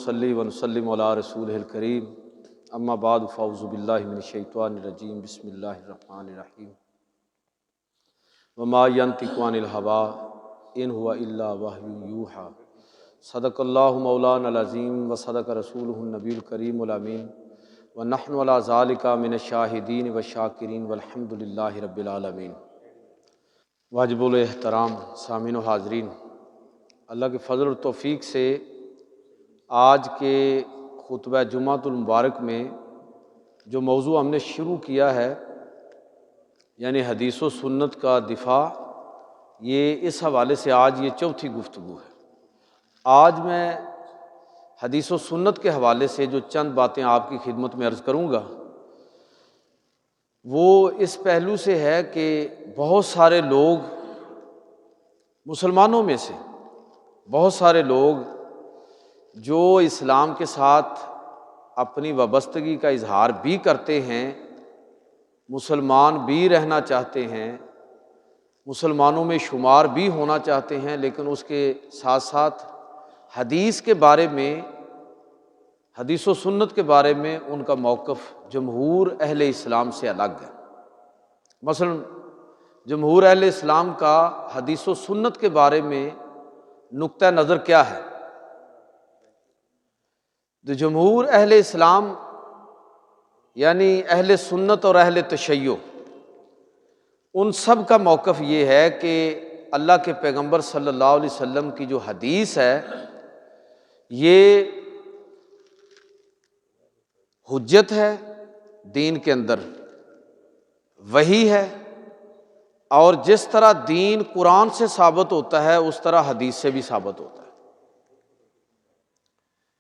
صلی و نسلم علی رسولہ الکریم اما بعد فاعوذ باللہ من الشیطان الرجیم بسم اللہ الرحمن الرحیم وما ینطق عن الہوی ان هو الا وحی یوحی صدق اللہ مولانا العظیم و صدق رسولہ النبی الکریم الامین ونحن علی ذلک من الشاہدین والشاکرین والحمد للہ رب العالمین۔ واجب الاحترام سامعین و حاضرین، اللہ کے فضل و توفیق سے آج کے خطبہ جمعۃ المبارک میں جو موضوع ہم نے شروع کیا ہے یعنی حدیث و سنت کا دفاع، یہ اس حوالے سے آج یہ چوتھی گفتگو ہے۔ آج میں حدیث و سنت کے حوالے سے جو چند باتیں آپ کی خدمت میں عرض کروں گا وہ اس پہلو سے ہے کہ بہت سارے لوگ مسلمانوں میں سے بہت سارے لوگ جو اسلام کے ساتھ اپنی وابستگی کا اظہار بھی کرتے ہیں، مسلمان بھی رہنا چاہتے ہیں، مسلمانوں میں شمار بھی ہونا چاہتے ہیں، لیکن اس کے ساتھ ساتھ حدیث کے بارے میں، حدیث و سنت کے بارے میں ان کا موقف جمہور اہل اسلام سے الگ ہے۔ مثلا جمہور اہل اسلام کا حدیث و سنت کے بارے میں نقطہ نظر کیا ہے؟ تو جمہور اہل اسلام یعنی اہل سنت اور اہل تشیع، ان سب کا موقف یہ ہے کہ اللہ کے پیغمبر صلی اللہ علیہ وسلم کی جو حدیث ہے یہ حجت ہے دین کے اندر، وحی ہے، اور جس طرح دین قرآن سے ثابت ہوتا ہے اس طرح حدیث سے بھی ثابت ہوتا ہے۔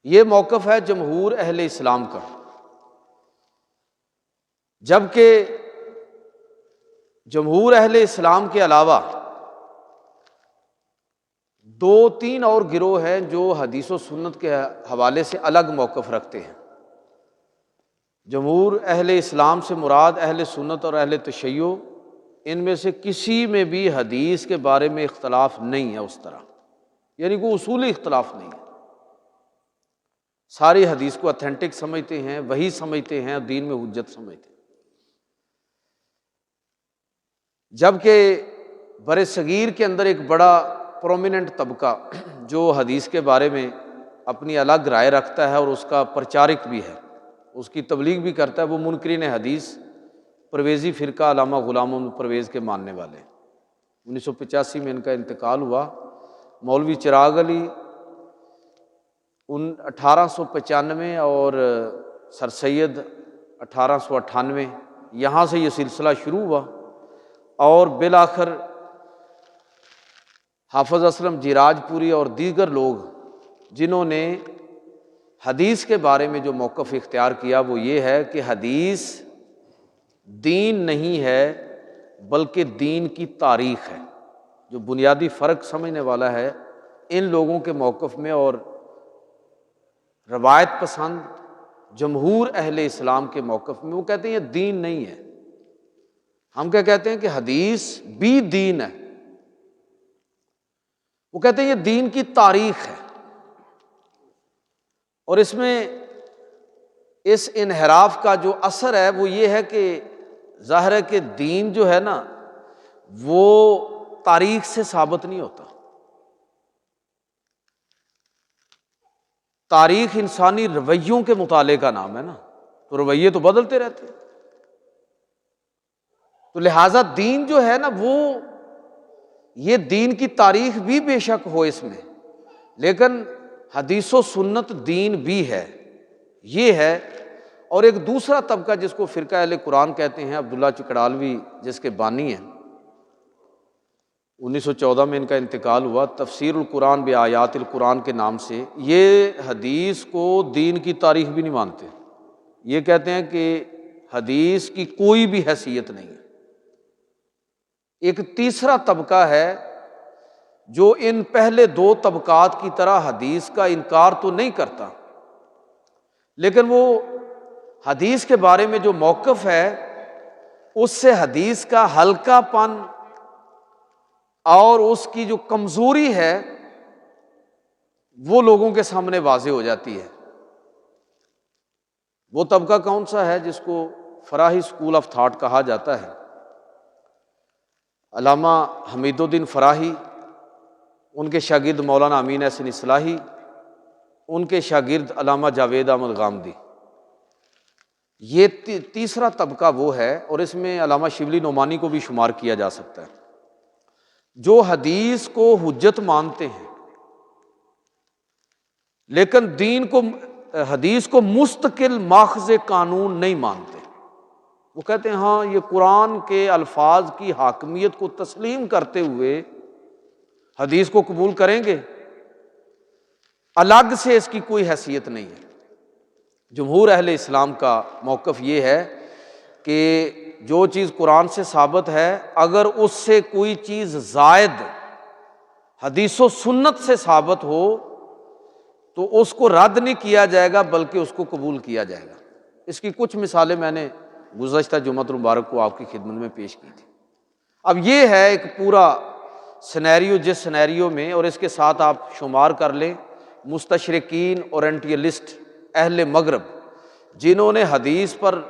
یہ موقف ہے جمہور اہل اسلام کا۔ جبکہ جمہور اہل اسلام کے علاوہ دو تین اور گروہ ہیں جو حدیث و سنت کے حوالے سے الگ موقف رکھتے ہیں۔ جمہور اہل اسلام سے مراد اہل سنت اور اہل تشیع، ان میں سے کسی میں بھی حدیث کے بارے میں اختلاف نہیں ہے اس طرح، یعنی کوئی اصولی اختلاف نہیں ہے، ساری حدیث کو اتھینٹک سمجھتے ہیں، وہی سمجھتے ہیں اور دین میں حجت سمجھتے ہیں۔ جبکہ بر صغیر کے اندر ایک بڑا پرومیننٹ طبقہ جو حدیث کے بارے میں اپنی الگ رائے رکھتا ہے اور اس کا پرچارک بھی ہے، اس کی تبلیغ بھی کرتا ہے، وہ منکرین حدیث پرویزی فرقہ علامہ غلام محمد پرویز کے ماننے والے۔ 1985 میں ان کا انتقال ہوا۔ مولوی چراغ علی 1895 اور سر سید 1898، یہاں سے یہ سلسلہ شروع ہوا، اور بالآخر حافظ اسلم جیراج پوری اور دیگر لوگ جنہوں نے حدیث کے بارے میں جو موقف اختیار کیا وہ یہ ہے کہ حدیث دین نہیں ہے بلکہ دین کی تاریخ ہے۔ جو بنیادی فرق سمجھنے والا ہے ان لوگوں کے موقف میں اور روایت پسند جمہور اہل اسلام کے موقف میں، وہ کہتے ہیں یہ دین نہیں ہے۔ ہم کیا کہتے ہیں کہ حدیث بھی دین ہے، وہ کہتے ہیں یہ دین کی تاریخ ہے۔ اور اس میں اس انحراف کا جو اثر ہے وہ یہ ہے کہ ظاہر ہے کہ دین جو ہے نا وہ تاریخ سے ثابت نہیں ہوتا۔ تاریخ انسانی رویوں کے مطالعے کا نام ہے نا، تو رویے تو بدلتے رہتے ہیں، تو لہٰذا دین جو ہے نا وہ یہ دین کی تاریخ بھی بے شک ہو اس میں، لیکن حدیث و سنت دین بھی ہے، یہ ہے۔ اور ایک دوسرا طبقہ جس کو فرقہ اہل قرآن کہتے ہیں، عبداللہ چکڑالوی جس کے بانی ہیں، 1914 میں ان کا انتقال ہوا، تفسیر القرآن بآیات القرآن کے نام سے، یہ حدیث کو دین کی تاریخ بھی نہیں مانتے، یہ کہتے ہیں کہ حدیث کی کوئی بھی حیثیت نہیں ہے۔ ایک تیسرا طبقہ ہے جو ان پہلے دو طبقات کی طرح حدیث کا انکار تو نہیں کرتا، لیکن وہ حدیث کے بارے میں جو موقف ہے اس سے حدیث کا ہلکا پن اور اس کی جو کمزوری ہے وہ لوگوں کے سامنے واضح ہو جاتی ہے۔ وہ طبقہ کون سا ہے جس کو فراہی اسکول آف تھاٹ کہا جاتا ہے؟ علامہ حمید الدین فراہی، ان کے شاگرد مولانا امین احسن اصلاحی، ان کے شاگرد علامہ جاوید احمد غامدی، یہ تیسرا طبقہ وہ ہے، اور اس میں علامہ شبلی نعمانی کو بھی شمار کیا جا سکتا ہے، جو حدیث کو حجت مانتے ہیں لیکن دین کو، حدیث کو مستقل ماخذ قانون نہیں مانتے۔ وہ کہتے ہیں ہاں یہ قرآن کے الفاظ کی حاکمیت کو تسلیم کرتے ہوئے حدیث کو قبول کریں گے، الگ سے اس کی کوئی حیثیت نہیں ہے۔ جمہور اہل اسلام کا موقف یہ ہے کہ جو چیز قرآن سے ثابت ہے، اگر اس سے کوئی چیز زائد حدیث و سنت سے ثابت ہو تو اس کو رد نہیں کیا جائے گا بلکہ اس کو قبول کیا جائے گا۔ اس کی کچھ مثالیں میں نے گزشتہ جمعۃ المبارک کو آپ کی خدمت میں پیش کی تھی۔ اب یہ ہے ایک پورا سینیریو، جس سینیریو میں، اور اس کے ساتھ آپ شمار کر لیں مستشرقین، اورینٹیلسٹ، اہل مغرب، جنہوں نے حدیث پر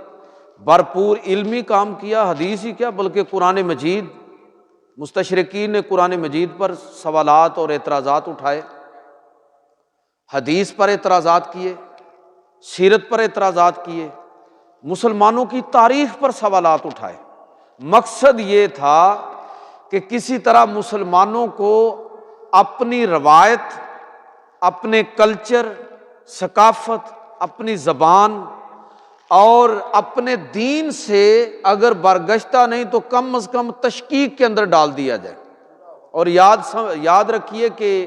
بھرپور علمی کام کیا، حدیث ہی کیا بلکہ قرآن مجید، مستشرقین نے قرآن مجید پر سوالات اور اعتراضات اٹھائے، حدیث پر اعتراضات کیے، سیرت پر اعتراضات کیے، مسلمانوں کی تاریخ پر سوالات اٹھائے۔ مقصد یہ تھا کہ کسی طرح مسلمانوں کو اپنی روایت، اپنے کلچر، ثقافت، اپنی زبان اور اپنے دین سے اگر برگشتہ نہیں تو کم از کم تشکیک کے اندر ڈال دیا جائے۔ اور یاد رکھیے کہ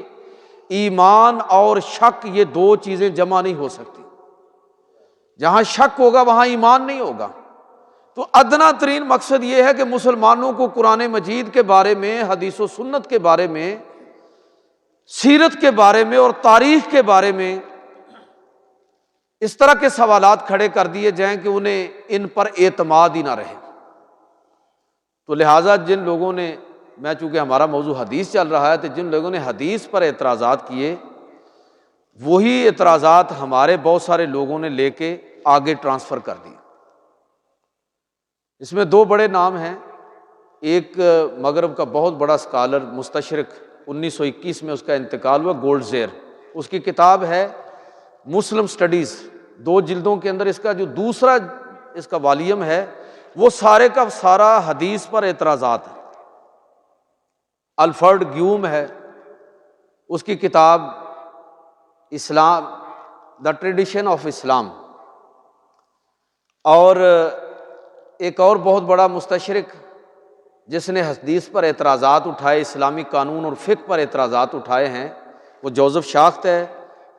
ایمان اور شک یہ دو چیزیں جمع نہیں ہو سکتی۔ جہاں شک ہوگا وہاں ایمان نہیں ہوگا۔ تو ادنا ترین مقصد یہ ہے کہ مسلمانوں کو قرآن مجید کے بارے میں، حدیث و سنت کے بارے میں، سیرت کے بارے میں اور تاریخ کے بارے میں اس طرح کے سوالات کھڑے کر دیے جائیں کہ انہیں ان پر اعتماد ہی نہ رہے۔ تو لہٰذا جن لوگوں نے، میں چونکہ ہمارا موضوع حدیث چل رہا ہے، تو جن لوگوں نے حدیث پر اعتراضات کیے، وہی اعتراضات ہمارے بہت سارے لوگوں نے لے کے آگے ٹرانسفر کر دیے۔ اس میں دو بڑے نام ہیں، ایک مغرب کا بہت بڑا اسکالر، مستشرق، 1921 میں اس کا انتقال ہوا، گولڈ زیر، اس کی کتاب ہے مسلم سٹڈیز، 2 جلدوں کے اندر اس کا جو دوسرا اس کا والیوم ہے وہ سارے کا سارا حدیث پر اعتراضات ہے۔ الفرڈ گیوم ہے، اس کی کتاب اسلام، دا ٹریڈیشن آف اسلام، اور ایک اور بہت بڑا مستشرق جس نے حدیث پر اعتراضات اٹھائے، اسلامی قانون اور فقہ پر اعتراضات اٹھائے ہیں، وہ جوزف شاخت ہے،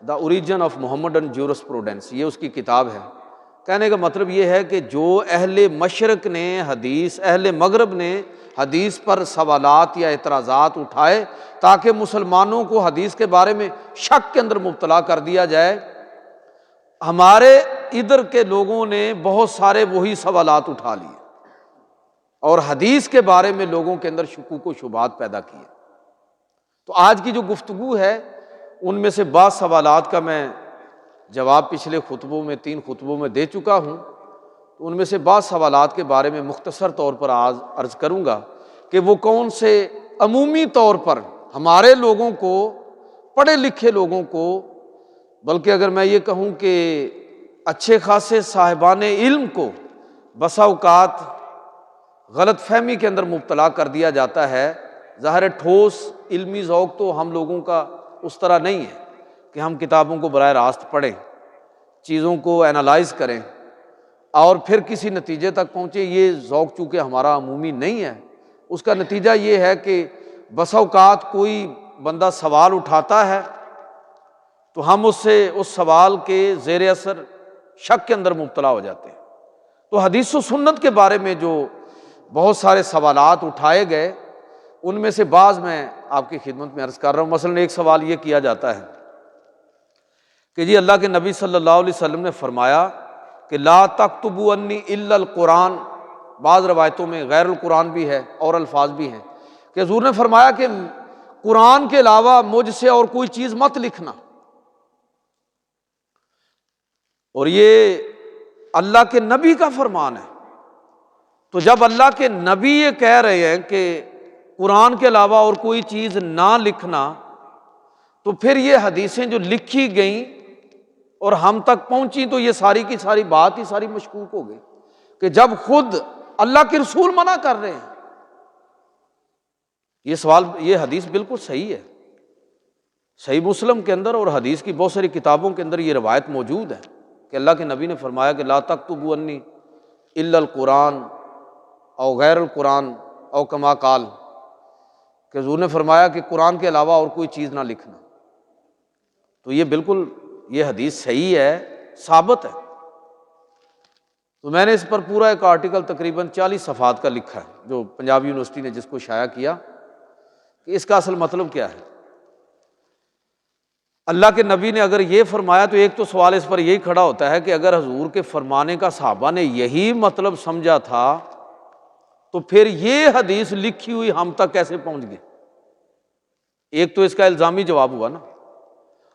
the origin of Mohammedan jurisprudence, یہ اس کی کتاب ہے۔ کہنے کا مطلب یہ ہے کہ جو اہل مشرق نے حدیث، اہل مغرب نے حدیث پر سوالات یا اعتراضات اٹھائے تاکہ مسلمانوں کو حدیث کے بارے میں شک کے اندر مبتلا کر دیا جائے، ہمارے ادھر کے لوگوں نے بہت سارے وہی سوالات اٹھا لیے اور حدیث کے بارے میں لوگوں کے اندر شکوک و شبہات پیدا کیے۔ تو آج کی جو گفتگو ہے ان میں سے بعض سوالات کا میں جواب پچھلے خطبوں میں 3 خطبوں میں دے چکا ہوں، تو ان میں سے بعض سوالات کے بارے میں مختصر طور پر آج عرض کروں گا کہ وہ کون سے عمومی طور پر ہمارے لوگوں کو، پڑھے لکھے لوگوں کو، بلکہ اگر میں یہ کہوں کہ اچھے خاصے صاحبان علم کو بسا اوقات غلط فہمی کے اندر مبتلا کر دیا جاتا ہے۔ ظاہر ہے ٹھوس علمی ذوق تو ہم لوگوں کا اس طرح نہیں ہے کہ ہم کتابوں کو براہ راست پڑھیں، چیزوں کو اینالائز کریں اور پھر کسی نتیجے تک پہنچے۔ یہ ذوق چونکہ ہمارا عمومی نہیں ہے، اس کا نتیجہ یہ ہے کہ بسا اوقات کوئی بندہ سوال اٹھاتا ہے تو ہم اس سے اس سوال کے زیر اثر شک کے اندر مبتلا ہو جاتے ہیں۔ تو حدیث و سنت کے بارے میں جو بہت سارے سوالات اٹھائے گئے ان میں سے بعض میں آپ کی خدمت میں عرض کر رہا ہوں۔ مثلاً ایک سوال یہ کیا جاتا ہے کہ جی اللہ کے نبی صلی اللہ علیہ وسلم نے فرمایا کہ لا تکتبوا انی الا القرآن، بعض روایتوں میں غیر القرآن بھی ہے اور الفاظ بھی ہیں کہ حضور نے فرمایا کہ قرآن کے علاوہ مجھ سے اور کوئی چیز مت لکھنا۔ اور یہ اللہ کے نبی کا فرمان ہے۔ تو جب اللہ کے نبی یہ کہہ رہے ہیں کہ قرآن کے علاوہ اور کوئی چیز نہ لکھنا، تو پھر یہ حدیثیں جو لکھی گئیں اور ہم تک پہنچی تو یہ ساری کی ساری بات ہی ساری مشکوک ہو گئی کہ جب خود اللہ کے رسول منع کر رہے ہیں۔ یہ سوال، یہ حدیث بالکل صحیح ہے، صحیح مسلم کے اندر اور حدیث کی بہت ساری کتابوں کے اندر یہ روایت موجود ہے کہ اللہ کے نبی نے فرمایا کہ لا تکتبوا انی الا القرآن او غیر القرآن او کما قال، کہ حضور نے فرمایا کہ قرآن کے علاوہ اور کوئی چیز نہ لکھنا۔ تو یہ بالکل یہ حدیث صحیح ہے، ثابت ہے۔ تو میں نے اس پر پورا ایک آرٹیکل تقریباً 40 صفحات کا لکھا ہے، جو پنجاب یونیورسٹی نے جس کو شائع کیا، کہ اس کا اصل مطلب کیا ہے۔ اللہ کے نبی نے اگر یہ فرمایا تو ایک تو سوال اس پر یہی کھڑا ہوتا ہے کہ اگر حضور کے فرمانے کا صحابہ نے یہی مطلب سمجھا تھا تو پھر یہ حدیث لکھی ہوئی ہم تک کیسے پہنچ گئی؟ ایک تو اس کا الزامی جواب ہوا نا،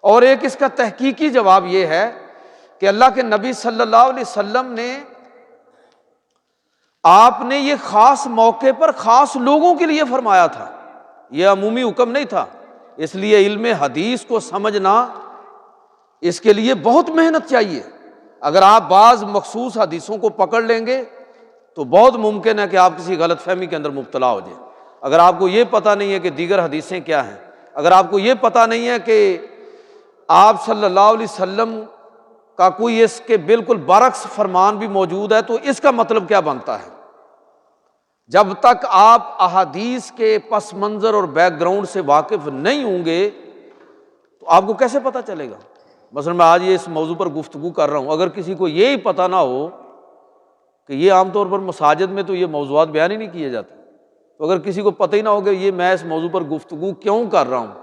اور ایک اس کا تحقیقی جواب یہ ہے کہ اللہ کے نبی صلی اللہ علیہ وسلم نے، آپ نے یہ خاص موقع پر خاص لوگوں کے لیے فرمایا تھا، یہ عمومی حکم نہیں تھا۔ اس لیے علم حدیث کو سمجھنا، اس کے لیے بہت محنت چاہیے۔ اگر آپ بعض مخصوص حدیثوں کو پکڑ لیں گے تو بہت ممکن ہے کہ آپ کسی غلط فہمی کے اندر مبتلا ہو جائیں۔ اگر آپ کو یہ پتہ نہیں ہے کہ دیگر حدیثیں کیا ہیں، اگر آپ کو یہ پتہ نہیں ہے کہ آپ صلی اللہ علیہ وسلم کا کوئی اس کے بالکل برعکس فرمان بھی موجود ہے، تو اس کا مطلب کیا بنتا ہے؟ جب تک آپ احادیث کے پس منظر اور بیک گراؤنڈ سے واقف نہیں ہوں گے تو آپ کو کیسے پتہ چلے گا؟ مثلا میں آج یہ اس موضوع پر گفتگو کر رہا ہوں، اگر کسی کو یہی پتہ نہ ہو کہ یہ عام طور پر مساجد میں تو یہ موضوعات بیان ہی نہیں کیے جاتے، تو اگر کسی کو پتہ ہی نہ ہو کہ یہ میں اس موضوع پر گفتگو کیوں کر رہا ہوں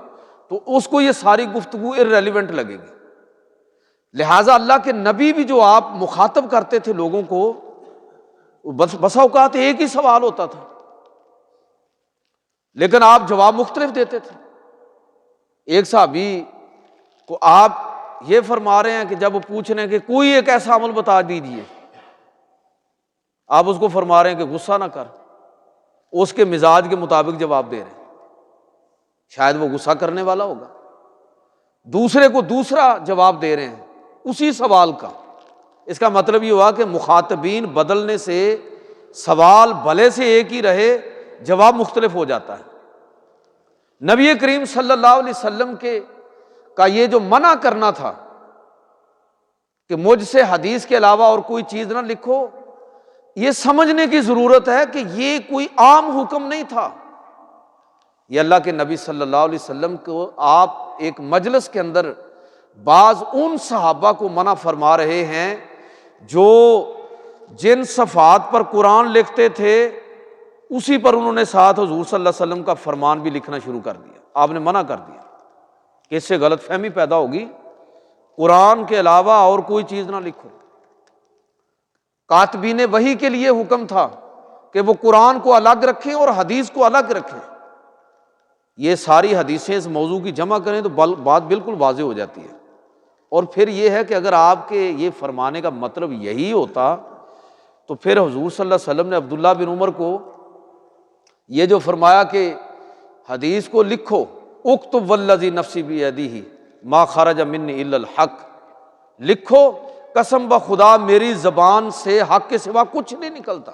تو اس کو یہ ساری گفتگو irrelevant لگے گی۔ لہٰذا اللہ کے نبی بھی جو آپ مخاطب کرتے تھے لوگوں کو، بسا اوقات ایک ہی سوال ہوتا تھا لیکن آپ جواب مختلف دیتے تھے۔ ایک صحابی کو آپ یہ فرما رہے ہیں کہ جب وہ پوچھ رہے ہیں کہ کوئی ایک ایسا عمل بتا دیجیے، آپ اس کو فرما رہے ہیں کہ غصہ نہ کر، اس کے مزاج کے مطابق جواب دے رہے ہیں، شاید وہ غصہ کرنے والا ہوگا، دوسرے کو دوسرا جواب دے رہے ہیں اسی سوال کا۔ اس کا مطلب یہ ہوا کہ مخاطبین بدلنے سے سوال بھلے سے ایک ہی رہے، جواب مختلف ہو جاتا ہے۔ نبی کریم صلی اللہ علیہ وسلم کا یہ جو منع کرنا تھا کہ مجھ سے حدیث کے علاوہ اور کوئی چیز نہ لکھو، یہ سمجھنے کی ضرورت ہے کہ یہ کوئی عام حکم نہیں تھا۔ یہ اللہ کے نبی صلی اللہ علیہ وسلم کو آپ ایک مجلس کے اندر بعض ان صحابہ کو منع فرما رہے ہیں جو جن صفحات پر قرآن لکھتے تھے اسی پر انہوں نے ساتھ حضور صلی اللہ علیہ وسلم کا فرمان بھی لکھنا شروع کر دیا۔ آپ نے منع کر دیا کہ اس سے غلط فہمی پیدا ہوگی، قرآن کے علاوہ اور کوئی چیز نہ لکھو۔ کاتبین وحی کے لیے حکم تھا کہ وہ قرآن کو الگ رکھیں اور حدیث کو الگ رکھیں۔ یہ ساری حدیثیں اس موضوع کی جمع کریں تو بات بالکل واضح ہو جاتی ہے۔ اور پھر یہ ہے کہ اگر آپ کے یہ فرمانے کا مطلب یہی ہوتا تو پھر حضور صلی اللہ علیہ وسلم نے عبداللہ بن عمر کو یہ جو فرمایا کہ حدیث کو لکھو، اکتب والذی نفسی بیدہ ما خرج منی الا الحق، لکھو قسم بخدا میری زبان سے حق کے سوا کچھ نہیں نکلتا۔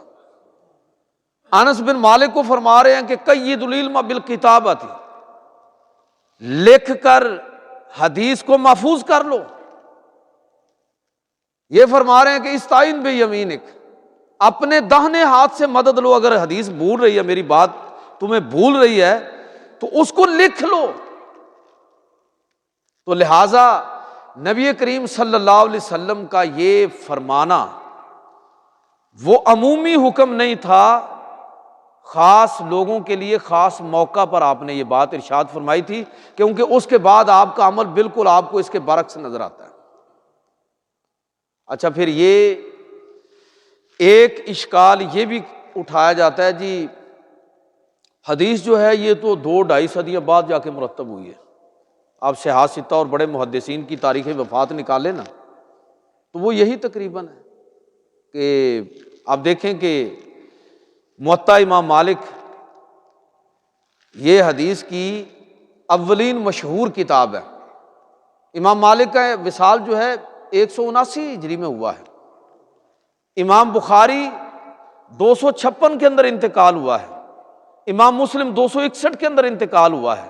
انس بن مالک کو فرما رہے ہیں کہ قید العلم بالکتابۃ، لکھ کر حدیث کو محفوظ کر لو۔ یہ فرما رہے ہیں کہ استعین بیمینک، اپنے داہنے ہاتھ سے مدد لو، اگر حدیث بھول رہی ہے، میری بات تمہیں بھول رہی ہے تو اس کو لکھ لو۔ تو لہٰذا نبی کریم صلی اللہ علیہ وسلم کا یہ فرمانا وہ عمومی حکم نہیں تھا، خاص لوگوں کے لیے خاص موقع پر آپ نے یہ بات ارشاد فرمائی تھی، کیونکہ اس کے بعد آپ کا عمل بالکل آپ کو اس کے برعکس نظر آتا ہے۔ اچھا، پھر یہ ایک اشکال یہ بھی اٹھایا جاتا ہے، جی حدیث جو ہے یہ تو 2-2.5 صدیاں بعد جا کے مرتب ہوئی ہے۔ آپ صحاح ستہ اور بڑے محدثین کی تاریخ وفات نکالے نا، تو وہ یہی تقریباً ہے کہ آپ دیکھیں کہ موطا امام مالک یہ حدیث کی اولین مشہور کتاب ہے۔ امام مالک کا وصال جو ہے 179 ہجری میں ہوا ہے۔ امام بخاری 256 کے اندر انتقال ہوا ہے۔ امام مسلم 261 کے اندر انتقال ہوا ہے۔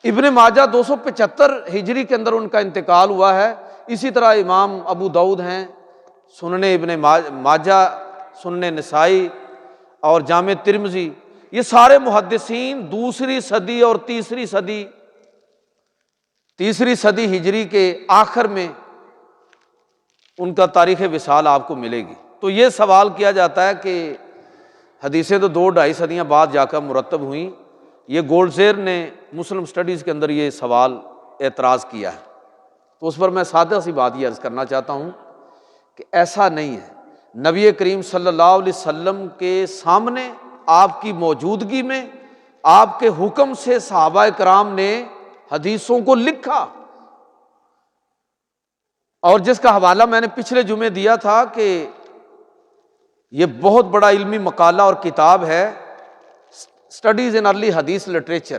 ابن ماجہ 275 ہجری کے اندر ان کا انتقال ہوا ہے۔ اسی طرح امام ابو داؤد ہیں، سنن ابن ماجہ، سنن نسائی اور جامع ترمذی، یہ سارے محدثین دوسری صدی اور تیسری صدی ہجری کے آخر میں ان کا تاریخ وصال آپ کو ملے گی۔ تو یہ سوال کیا جاتا ہے کہ حدیثیں تو 2-2.5 صدیاں بعد جا کر مرتب ہوئیں، یہ گولڈزیر نے مسلم سٹڈیز کے اندر یہ سوال اعتراض کیا ہے۔ تو اس پر میں سادہ سی بات یہ عرض کرنا چاہتا ہوں کہ ایسا نہیں ہے۔ نبی کریم صلی اللہ علیہ وسلم کے سامنے، آپ کی موجودگی میں، آپ کے حکم سے صحابہ کرام نے حدیثوں کو لکھا، اور جس کا حوالہ میں نے پچھلے جمعے دیا تھا کہ یہ بہت بڑا علمی مقالہ اور کتاب ہے، اسٹڈیز ان ارلی حدیث لٹریچر،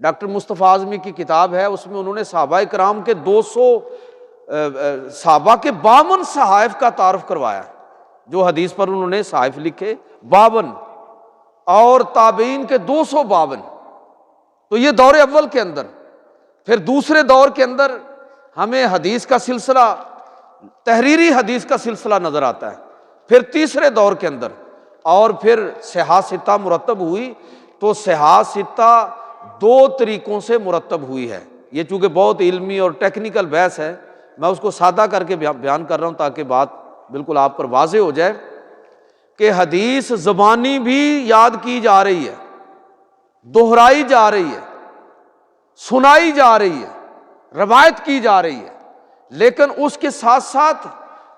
ڈاکٹر مصطفیٰ اعظمی کی کتاب ہے۔ اس میں انہوں نے صحابہ کرام کے 200 صحابہ کے 52 صحائف کا تعارف کروایا، جو حدیث پر انہوں نے صحائف لکھے 52، اور تابعین کے 252۔ تو یہ دور اول کے اندر۔ پھر دوسرے دور کے اندر ہمیں حدیث کا سلسلہ، تحریری حدیث کا سلسلہ نظر آتا ہے۔ پھر تیسرے دور کے اندر، اور پھر صحاح ستہ مرتب ہوئی۔ تو صحاح ستہ 2 طریقوں سے مرتب ہوئی ہے۔ یہ چونکہ بہت علمی اور ٹیکنیکل بحث ہے، میں اس کو سادہ کر کے بیان کر رہا ہوں تاکہ بات بالکل آپ پر واضح ہو جائے کہ حدیث زبانی بھی یاد کی جا رہی ہے، دہرائی جا رہی ہے، سنائی جا رہی ہے، روایت کی جا رہی ہے، لیکن اس کے ساتھ ساتھ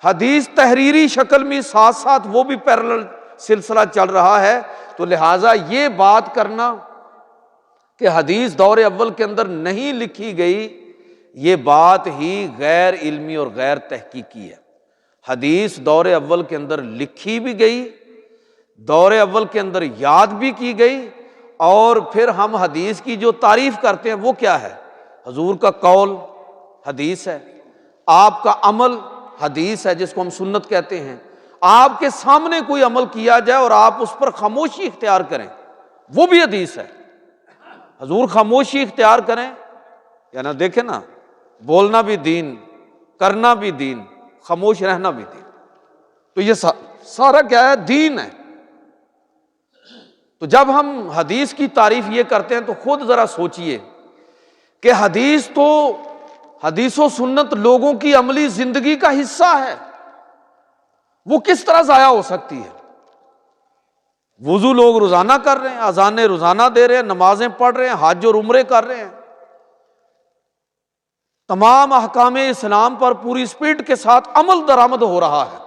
حدیث تحریری شکل میں ساتھ ساتھ وہ بھی پیرلل سلسلہ چل رہا ہے۔ تو لہٰذا یہ بات کرنا کہ حدیث دور اول کے اندر نہیں لکھی گئی، یہ بات ہی غیر علمی اور غیر تحقیقی ہے۔ حدیث دور اول کے اندر لکھی بھی گئی، دور اول کے اندر یاد بھی کی گئی، اور پھر ہم حدیث کی جو تعریف کرتے ہیں وہ کیا ہے؟ حضور کا قول حدیث ہے، آپ کا عمل حدیث ہے جس کو ہم سنت کہتے ہیں۔ آپ کے سامنے کوئی عمل کیا جائے اور آپ اس پر خاموشی اختیار کریں، وہ بھی حدیث ہے۔ حضور خاموشی اختیار کریں، یعنی دیکھیں نا، بولنا بھی دین، کرنا بھی دین، خاموش رہنا بھی دین۔ تو یہ سارا کیا ہے؟ دین ہے۔ تو جب ہم حدیث کی تعریف یہ کرتے ہیں تو خود ذرا سوچئے کہ حدیث و سنت لوگوں کی عملی زندگی کا حصہ ہے، وہ کس طرح ضائع ہو سکتی ہے؟ وضو لوگ روزانہ کر رہے ہیں، اذانیں روزانہ دے رہے ہیں، نمازیں پڑھ رہے ہیں، حج اور عمرے کر رہے ہیں، تمام احکام اسلام پر پوری سپیڈ کے ساتھ عمل درآمد ہو رہا ہے۔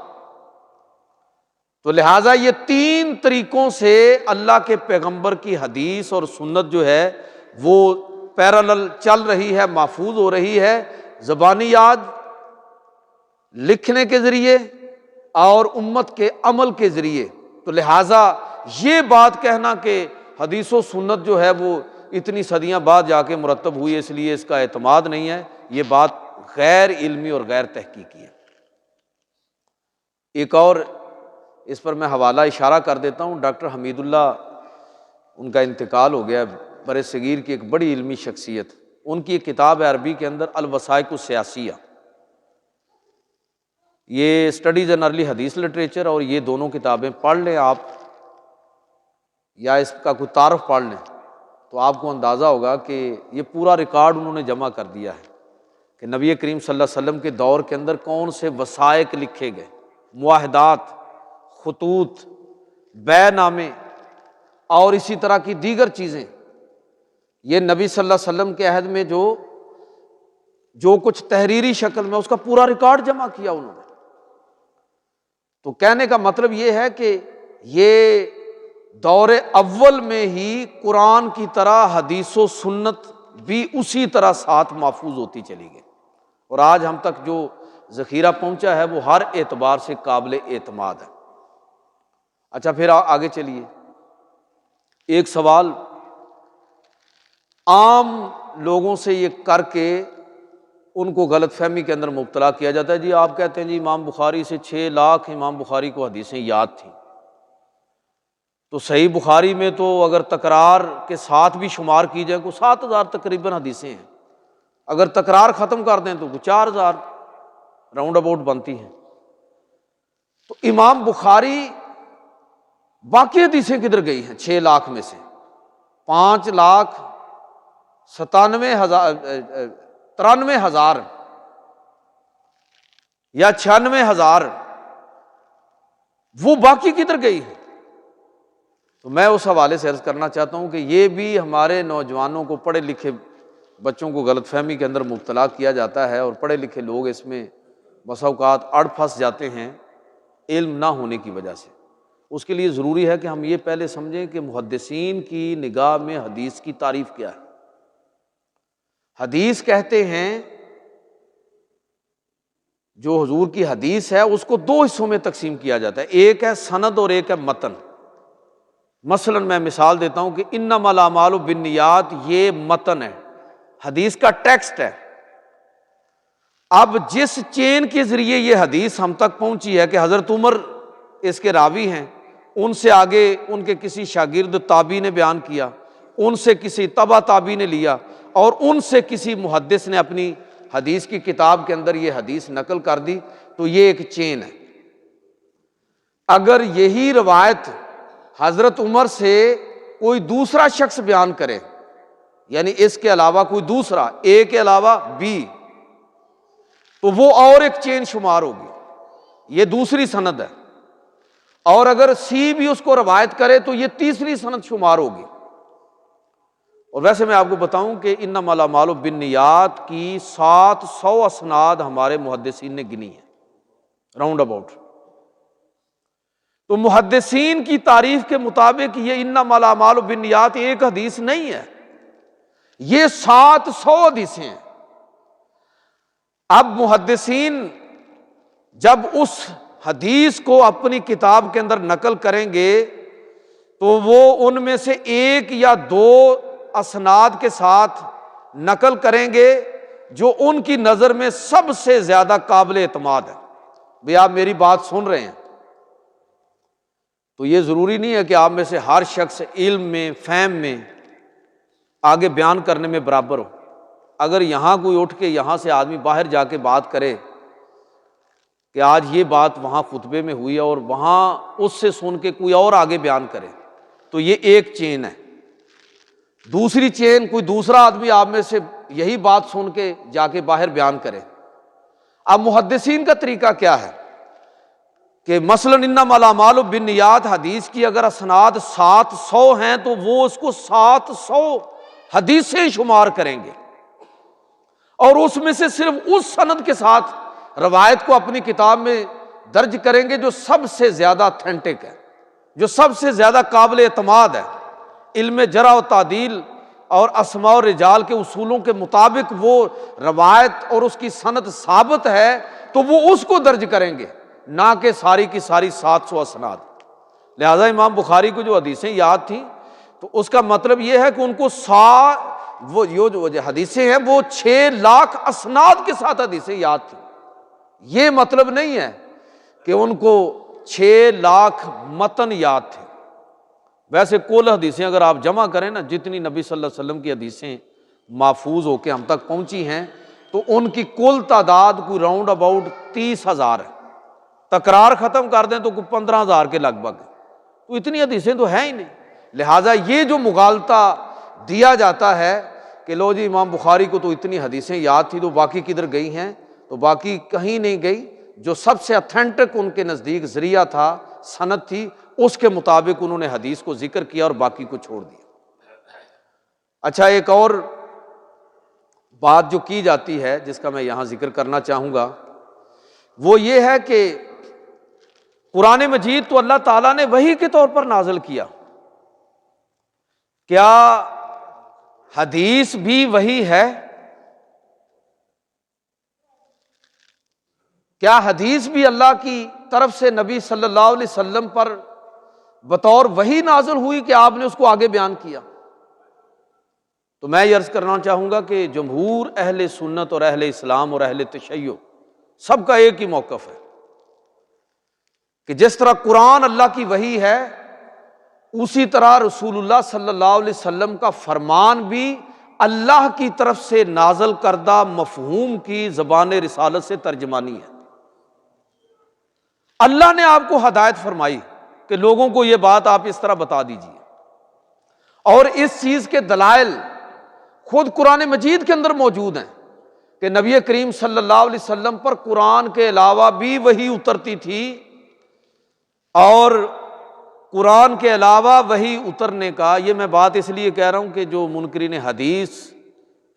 تو لہٰذا یہ 3 طریقوں سے اللہ کے پیغمبر کی حدیث اور سنت جو ہے وہ پیرالل چل رہی ہے، محفوظ ہو رہی ہے، زبانی یاد، لکھنے کے ذریعے اور امت کے عمل کے ذریعے۔ تو لہٰذا یہ بات کہنا کہ حدیث و سنت جو ہے وہ اتنی صدیاں بعد جا کے مرتب ہوئی اس لیے اس کا اعتماد نہیں ہے، یہ بات غیر علمی اور غیر تحقیقی ہے۔ ایک اور اس پر میں حوالہ اشارہ کر دیتا ہوں، ڈاکٹر حمید اللہ، ان کا انتقال ہو گیا، بر صغیر کی ایک بڑی علمی شخصیت۔ ان کی ایک کتاب ہے عربی کے اندر الوثائق السیاسیہ، یہ اسٹڈیز ان ارلی حدیث لٹریچر، اور یہ دونوں کتابیں پڑھ لیں آپ، یا اس کا کوئی تعارف پڑھ لیں تو آپ کو اندازہ ہوگا کہ یہ پورا ریکارڈ انہوں نے جمع کر دیا ہے کہ نبی کریم صلی اللہ علیہ وسلم کے دور کے اندر کون سے وثائق لکھے گئے، معاہدات، خطوط، بیع نامے اور اسی طرح کی دیگر چیزیں۔ یہ نبی صلی اللہ علیہ وسلم کے عہد میں جو کچھ تحریری شکل میں اس کا پورا ریکارڈ جمع کیا انہوں نے۔ تو کہنے کا مطلب یہ ہے کہ یہ دور اول میں ہی قرآن کی طرح حدیث و سنت بھی اسی طرح ساتھ محفوظ ہوتی چلی گئی، اور آج ہم تک جو ذخیرہ پہنچا ہے وہ ہر اعتبار سے قابل اعتماد ہے۔ اچھا پھر آگے چلیے، ایک سوال عام لوگوں سے یہ کر کے ان کو غلط فہمی کے اندر مبتلا کیا جاتا ہے، جی آپ کہتے ہیں جی امام بخاری سے 6 لاکھ امام بخاری کو حدیثیں یاد تھیں، تو صحیح بخاری میں تو اگر تکرار کے ساتھ بھی شمار کی جائے کو 7,000 تقریباً حدیثیں ہیں، اگر تکرار ختم کر دیں تو 4,000 راؤنڈ اباؤٹ بنتی ہیں۔ تو امام بخاری باقی حدیثیں کدھر گئی ہیں 6 لاکھ میں سے؟ 5,93,000 یا 96,000 وہ باقی کدھر گئی ہیں؟ تو میں اس حوالے سے عرض کرنا چاہتا ہوں کہ یہ بھی ہمارے نوجوانوں کو، پڑھے لکھے بچوں کو غلط فہمی کے اندر مبتلا کیا جاتا ہے، اور پڑھے لکھے لوگ اس میں بسا اوقات اڑ پھنس جاتے ہیں علم نہ ہونے کی وجہ سے۔ اس کے لیے ضروری ہے کہ ہم یہ پہلے سمجھیں کہ محدثین کی نگاہ میں حدیث کی تعریف کیا ہے۔ حدیث کہتے ہیں، جو حضور کی حدیث ہے اس کو 2 حصوں میں تقسیم کیا جاتا ہے، ایک ہے سند اور ایک ہے متن۔ مثلا میں مثال دیتا ہوں کہ انما الاعمال بالنیات، یہ متن ہے، حدیث کا ٹیکسٹ ہے۔ اب جس چین کے ذریعے یہ حدیث ہم تک پہنچی ہے کہ حضرت عمر اس کے راوی ہیں، ان سے آگے ان کے کسی شاگرد تابعی نے بیان کیا، ان سے کسی تبع تابعی نے لیا، اور ان سے کسی محدث نے اپنی حدیث کی کتاب کے اندر یہ حدیث نقل کر دی، تو یہ ایک چین ہے۔ اگر یہی روایت حضرت عمر سے کوئی دوسرا شخص بیان کرے، یعنی اس کے علاوہ کوئی دوسرا، اے کے علاوہ بی، تو وہ اور ایک چین شمار ہوگی، یہ دوسری سند ہے۔ اور اگر سی بھی اس کو روایت کرے تو یہ تیسری سند شمار ہوگی۔ اور ویسے میں آپ کو بتاؤں کہ انما الاعمال بالنیات کی 700 اسناد ہمارے محدثین نے گنی ہیں راؤنڈ اباؤٹ۔ تو محدثین کی تعریف کے مطابق یہ انما الاعمال بالنیات ایک حدیث نہیں ہے، یہ 700 حدیثیں ہیں۔ اب محدثین جب اس حدیث کو اپنی کتاب کے اندر نقل کریں گے تو وہ ان میں سے 1 یا 2 اسناد کے ساتھ نقل کریں گے جو ان کی نظر میں سب سے زیادہ قابل اعتماد ہے۔ بھئی آپ میری بات سن رہے ہیں تو یہ ضروری نہیں ہے کہ آپ میں سے ہر شخص علم میں، فہم میں آگے بیان کرنے میں برابر ہو۔ اگر یہاں کوئی اٹھ کے یہاں سے آدمی باہر جا کے بات کرے کہ آج یہ بات وہاں خطبے میں ہوئی ہے، اور وہاں اس سے سن کے کوئی اور آگے بیان کرے، تو یہ ایک چین ہے۔ دوسری چین، کوئی دوسرا آدمی آپ میں سے یہی بات سن کے جا کے باہر بیان کرے۔ اب محدثین کا طریقہ کیا ہے کہ مثلا انما الاعمال بالنیات حدیث کی اگر اسناد 700 ہیں تو وہ اس کو 700 حدیثیں شمار کریں گے، اور اس میں سے صرف اس سند کے ساتھ روایت کو اپنی کتاب میں درج کریں گے جو سب سے زیادہ اتھینٹک ہے، جو سب سے زیادہ قابل اعتماد ہے۔ علم جرح و تعدیل اور اسماء و رجال کے اصولوں کے مطابق وہ روایت اور اس کی سند ثابت ہے تو وہ اس کو درج کریں گے، نہ کہ ساری کی ساری 700 اسناد۔ لہذا امام بخاری کو جو حدیثیں یاد تھیں تو اس کا مطلب یہ ہے کہ ان کو وہ جو حدیثیں ہیں وہ 6 لاکھ اسناد کے ساتھ حدیثیں یاد تھیں۔ یہ مطلب نہیں ہے کہ ان کو 6 لاکھ متن یاد تھے۔ ویسے کل حدیثیں اگر آپ جمع کریں نا، جتنی نبی صلی اللہ علیہ وسلم کی حدیثیں محفوظ ہو کے ہم تک پہنچی ہیں، تو ان کی کل تعداد کوئی راؤنڈ اباؤٹ 30,000 ہے۔ تکرار ختم کر دیں تو کوئی 15,000 کے لگ بھگ ہے، تو اتنی حدیثیں تو ہیں ہی نہیں۔ لہٰذا یہ جو مغالطہ دیا جاتا ہے کہ لو جی امام بخاری کو تو اتنی حدیثیں یاد تھی تو باقی کدھر گئی ہیں، تو باقی کہیں نہیں گئی۔ جو سب سے اتھینٹک ان کے نزدیک ذریعہ تھا، سند تھی، اس کے مطابق انہوں نے حدیث کو ذکر کیا اور باقی کو چھوڑ دیا۔ اچھا، ایک اور بات جو کی جاتی ہے جس کا میں یہاں ذکر کرنا چاہوں گا وہ یہ ہے کہ قرآن مجید تو اللہ تعالیٰ نے وحی کے طور پر نازل کیا، کیا حدیث بھی وحی ہے؟ کیا حدیث بھی اللہ کی طرف سے نبی صلی اللہ علیہ وسلم پر بطور وحی نازل ہوئی کہ آپ نے اس کو آگے بیان کیا؟ تو میں یہ عرض کرنا چاہوں گا کہ جمہور اہل سنت اور اہل اسلام اور اہل تشیع سب کا ایک ہی موقف ہے کہ جس طرح قرآن اللہ کی وحی ہے، اسی طرح رسول اللہ صلی اللہ علیہ وسلم کا فرمان بھی اللہ کی طرف سے نازل کردہ مفہوم کی زبان رسالت سے ترجمانی ہے۔ اللہ نے آپ کو ہدایت فرمائی کہ لوگوں کو یہ بات آپ اس طرح بتا دیجیے، اور اس چیز کے دلائل خود قرآن مجید کے اندر موجود ہیں کہ نبی کریم صلی اللہ علیہ وسلم پر قرآن کے علاوہ بھی وحی اترتی تھی، اور قرآن کے علاوہ وحی اترنے کا، یہ میں بات اس لیے کہہ رہا ہوں کہ جو منکرین حدیث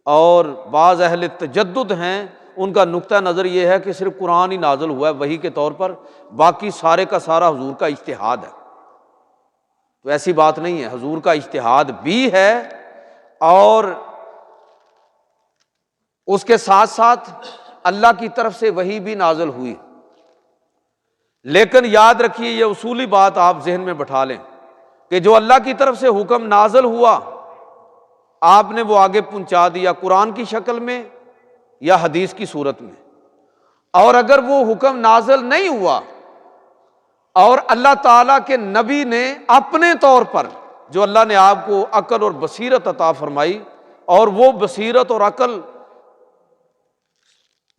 اور بعض اہل تجدد ہیں ان کا نقطہ نظر یہ ہے کہ صرف قرآن ہی نازل ہوا ہے وحی کے طور پر، باقی سارے کا سارا حضور کا اجتہاد ہے۔ تو ایسی بات نہیں ہے، حضور کا اجتہاد بھی ہے اور اس کے ساتھ ساتھ اللہ کی طرف سے وحی بھی نازل ہوئی۔ لیکن یاد رکھیے، یہ اصولی بات آپ ذہن میں بٹھا لیں کہ جو اللہ کی طرف سے حکم نازل ہوا آپ نے وہ آگے پہنچا دیا قرآن کی شکل میں یا حدیث کی صورت میں، اور اگر وہ حکم نازل نہیں ہوا اور اللہ تعالیٰ کے نبی نے اپنے طور پر، جو اللہ نے آپ کو عقل اور بصیرت عطا فرمائی، اور وہ بصیرت اور عقل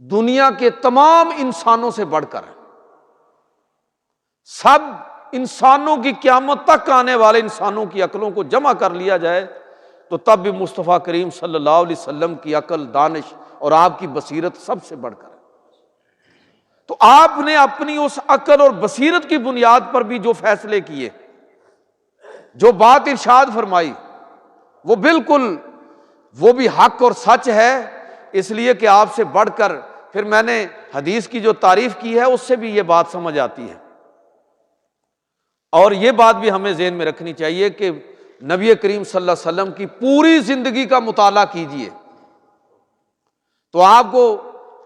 دنیا کے تمام انسانوں سے بڑھ کر ہے، سب انسانوں کی قیامت تک آنے والے انسانوں کی عقلوں کو جمع کر لیا جائے تو تب بھی مصطفیٰ کریم صلی اللہ علیہ وسلم کی عقل، دانش اور آپ کی بصیرت سب سے بڑھ کر ہے۔ تو آپ نے اپنی اس عقل اور بصیرت کی بنیاد پر بھی جو فیصلے کیے، جو بات ارشاد فرمائی، وہ بالکل وہ بھی حق اور سچ ہے، اس لیے کہ آپ سے بڑھ کر پھر میں نے حدیث کی جو تعریف کی ہے اس سے بھی یہ بات سمجھ آتی ہے۔ اور یہ بات بھی ہمیں ذہن میں رکھنی چاہیے کہ نبی کریم صلی اللہ علیہ وسلم کی پوری زندگی کا مطالعہ کیجئے تو آپ کو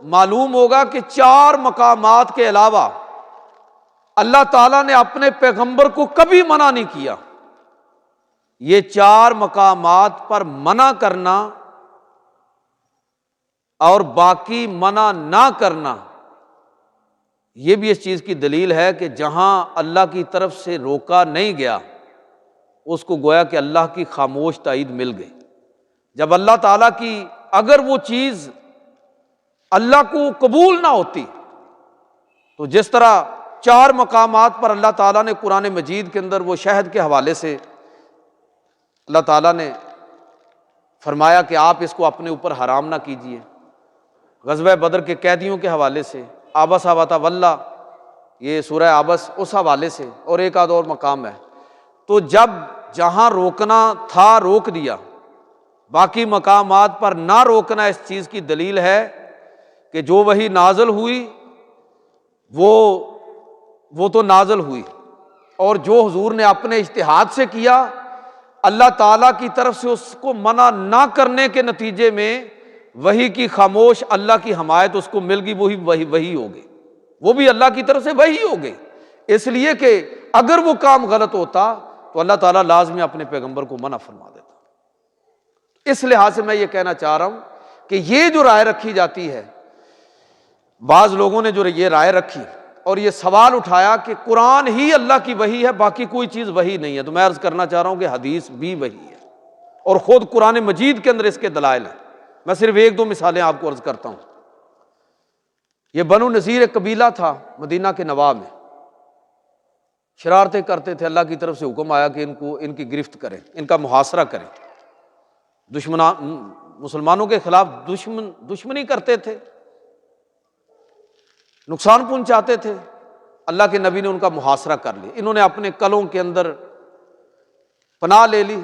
معلوم ہوگا کہ 4 مقامات کے علاوہ اللہ تعالیٰ نے اپنے پیغمبر کو کبھی منع نہیں کیا۔ یہ 4 مقامات پر منع کرنا اور باقی منع نہ کرنا، یہ بھی اس چیز کی دلیل ہے کہ جہاں اللہ کی طرف سے روکا نہیں گیا اس کو گویا کہ اللہ کی خاموش تائید مل گئی۔ جب اللہ تعالیٰ کی اگر وہ چیز اللہ کو قبول نہ ہوتی تو جس طرح 4 مقامات پر اللہ تعالیٰ نے قرآن مجید کے اندر وہ شہد کے حوالے سے اللہ تعالیٰ نے فرمایا کہ آپ اس کو اپنے اوپر حرام نہ کیجیے، غزوہ بدر کے قیدیوں کے حوالے سے آبس وتولیٰ، یہ سورہ آبس اس حوالے سے، اور ایک آدھ اور مقام ہے۔ تو جب جہاں روکنا تھا روک دیا، باقی مقامات پر نہ روکنا اس چیز کی دلیل ہے کہ جو وحی نازل ہوئی وہ تو نازل ہوئی، اور جو حضور نے اپنے اجتہاد سے کیا اللہ تعالیٰ کی طرف سے اس کو منع نہ کرنے کے نتیجے میں وحی کی خاموش اللہ کی حمایت اس کو مل گئی، وہی ہو گئی، وہ بھی اللہ کی طرف سے وحی ہو گئی۔ اس لیے کہ اگر وہ کام غلط ہوتا تو اللہ تعالیٰ لازمی اپنے پیغمبر کو منع فرما دیتا۔ اس لحاظ سے میں یہ کہنا چاہ رہا ہوں کہ یہ جو رائے رکھی جاتی ہے، بعض لوگوں نے جو یہ رائے رکھی اور یہ سوال اٹھایا کہ قرآن ہی اللہ کی وحی ہے، باقی کوئی چیز وحی نہیں ہے، تو میں عرض کرنا چاہ رہا ہوں کہ حدیث بھی وحی ہے، اور خود قرآن مجید کے اندر اس کے دلائل ہیں۔ میں صرف 1-2 مثالیں آپ کو عرض کرتا ہوں۔ یہ بنو نذیر ایک قبیلہ تھا مدینہ کے نواح میں، شرارتیں کرتے تھے، اللہ کی طرف سے حکم آیا کہ ان کی گرفت کریں، ان کا محاصرہ کریں، مسلمانوں کے خلاف دشمنی کرتے تھے، نقصان پہنچاتے تھے۔ اللہ کے نبی نے ان کا محاصرہ کر لیا، انہوں نے اپنے قلعوں کے اندر پناہ لے لی،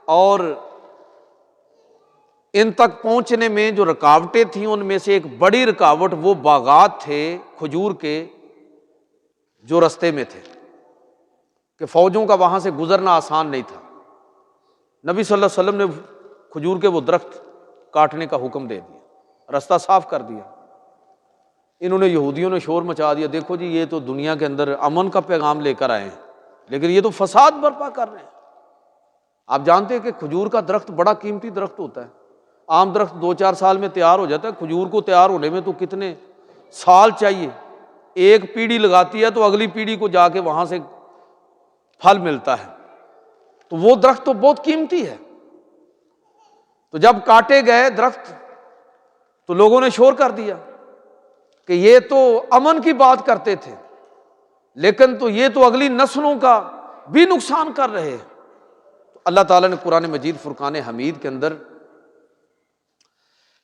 اور ان تک پہنچنے میں جو رکاوٹیں تھیں ان میں سے ایک بڑی رکاوٹ وہ باغات تھے کھجور کے جو رستے میں تھے، کہ فوجوں کا وہاں سے گزرنا آسان نہیں تھا۔ نبی صلی اللہ علیہ وسلم نے کھجور کے وہ درخت کاٹنے کا حکم دے دیا، رستہ صاف کر دیا۔ انہوں نے یہودیوں نے شور مچا دیا، دیکھو جی یہ تو دنیا کے اندر امن کا پیغام لے کر آئے ہیں، لیکن یہ تو فساد برپا کر رہے ہیں۔ آپ جانتے ہیں کہ کھجور کا درخت بڑا قیمتی درخت ہوتا ہے، عام درخت 2-4 سال میں تیار ہو جاتا ہے، کھجور کو تیار ہونے میں تو کتنے سال چاہیے، ایک پیڑھی لگاتی ہے تو اگلی پیڑھی کو جا کے وہاں سے پھل ملتا ہے، تو وہ درخت تو بہت قیمتی ہے۔ تو جب کاٹے گئے درخت تو لوگوں نے شور کر دیا کہ یہ تو امن کی بات کرتے تھے، لیکن تو یہ تو اگلی نسلوں کا بھی نقصان کر رہے ہیں۔ تو اللہ تعالیٰ نے قرآن مجید فرقان حمید کے اندر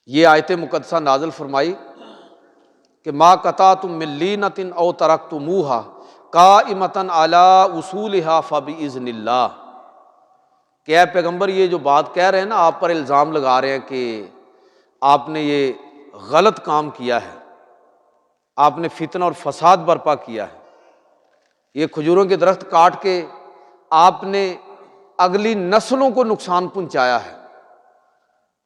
یہ آیت مقدسہ نازل فرمائی کہ ما قطعتم من لینۃ او ترکتموها قائمۃ علی اصولها فباذن اللہ، کہ اے پیغمبر یہ جو بات کہہ رہے ہیں نا، آپ پر الزام لگا رہے ہیں کہ آپ نے یہ غلط کام کیا ہے، آپ نے فتنہ اور فساد برپا کیا ہے، یہ کھجوروں کے درخت کاٹ کے آپ نے اگلی نسلوں کو نقصان پہنچایا ہے،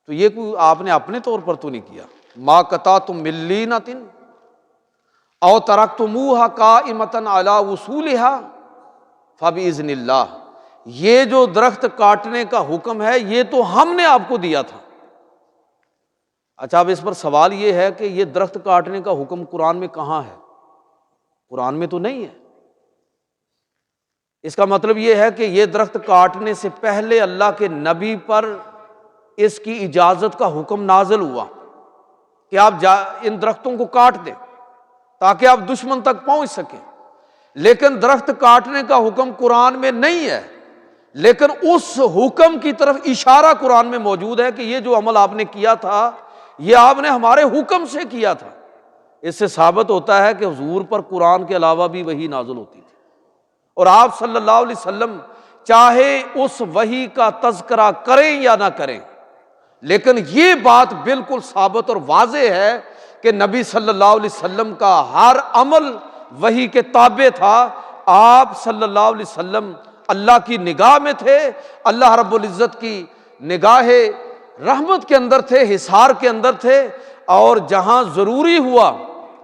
تو یہ کوئی آپ نے اپنے طور پر تو نہیں کیا۔ ما قطعتم من لینۃ او ترکتموها قائمۃ علی اصولها فباذن اللہ، یہ جو درخت کاٹنے کا حکم ہے یہ تو ہم نے آپ کو دیا تھا۔ اچھا، اب اس پر سوال یہ ہے کہ یہ درخت کاٹنے کا حکم قرآن میں کہاں ہے؟ قرآن میں تو نہیں ہے۔ اس کا مطلب یہ ہے کہ یہ درخت کاٹنے سے پہلے اللہ کے نبی پر اس کی اجازت کا حکم نازل ہوا کہ آپ ان درختوں کو کاٹ دیں تاکہ آپ دشمن تک پہنچ سکیں، لیکن درخت کاٹنے کا حکم قرآن میں نہیں ہے، لیکن اس حکم کی طرف اشارہ قرآن میں موجود ہے کہ یہ جو عمل آپ نے کیا تھا یہ آپ نے ہمارے حکم سے کیا تھا۔ اس سے ثابت ہوتا ہے کہ حضور پر قرآن کے علاوہ بھی وحی نازل ہوتی تھی، اور آپ صلی اللہ علیہ وسلم چاہے اس وحی کا تذکرہ کریں یا نہ کریں، لیکن یہ بات بالکل ثابت اور واضح ہے کہ نبی صلی اللہ علیہ وسلم کا ہر عمل وحی کے تابع تھا۔ آپ صلی اللہ علیہ وسلم اللہ کی نگاہ میں تھے، اللہ رب العزت کی نگاہ رحمت کے اندر تھے، حصار کے اندر تھے، اور جہاں ضروری ہوا